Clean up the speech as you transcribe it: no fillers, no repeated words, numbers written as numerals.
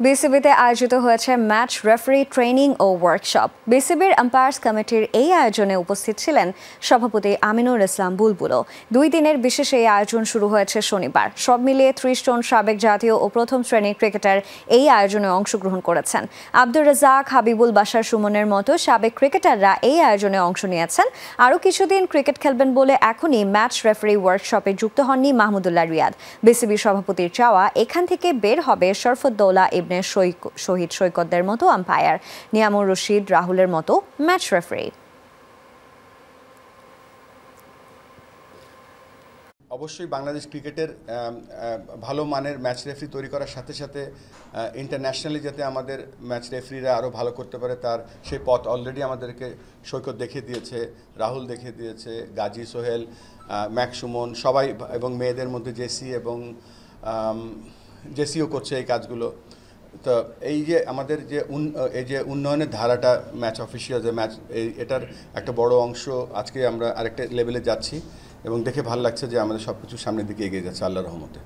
বিসিবিতে আয়োজিত হয়েছে match referee training ও workshop. বিসিবির আম্পায়ার্স কমিটির এই আয়োজনে উপস্থিত ছিলেন সভাপতি আমিনুল ইসলাম বুলবুলও। 2 দিনের বিশেষ এই আয়োজন শুরু হয়েছে শনিবার। সব মিলিয়ে 30 জন সাবেক জাতীয় ও প্রথম শ্রেণীর ক্রিকেটার এই আয়োজনে অংশগ্রহণ করেছেন। আব্দুর রাজ্জাক, হাবিবুল বাশার সুমনের মতো সাবেক ক্রিকেটাররা এই আয়োজনে অংশ নিয়েছেন। আরও কিছুদিন ক্রিকেট খেলবেন বলে এখনই ম্যাচ রেফারি ওয়ার্কশপে যুক্ত হননি মাহমুদুল্লাহ রিয়াদ। বিসিবি সভাপতির চাওয়া, এখান থেকে বের হবে শরফুদ্দৌলা শহীদ সৈকতদের মতো আম্পায়ার, নিয়ামুর রশিদ, রাহুলের মতো ম্যাচ রেফারি। অবশ্যই বাংলাদেশ ক্রিকেটের ভালো মানের ম্যাচ রেফারি তৈরি করার সাথে সাথে ইন্টারন্যাশনালি যাতে আমাদের ম্যাচ রেফারিরা আরও ভালো করতে পারে তার সেই পথ অলরেডি আমাদেরকে সৈকত দেখিয়ে দিয়েছে, রাহুল দেখিয়ে দিয়েছে, গাজী, সোহেল, ম্যাক সুমন সবাই, এবং মেয়েদের মধ্যে জেসিও করছে এই কাজগুলো। তো এই যে আমাদের যে উন্নয়নের ধারাটা ম্যাচ অফিসিয়াল যে ম্যাচ এটার একটা বড় অংশ আজকে আমরা আরেকটা লেভেলে যাচ্ছি এবং দেখে ভালো লাগছে যে আমাদের সব কিছু সামনের দিকে এগিয়ে যাচ্ছে আল্লাহর রহমতে।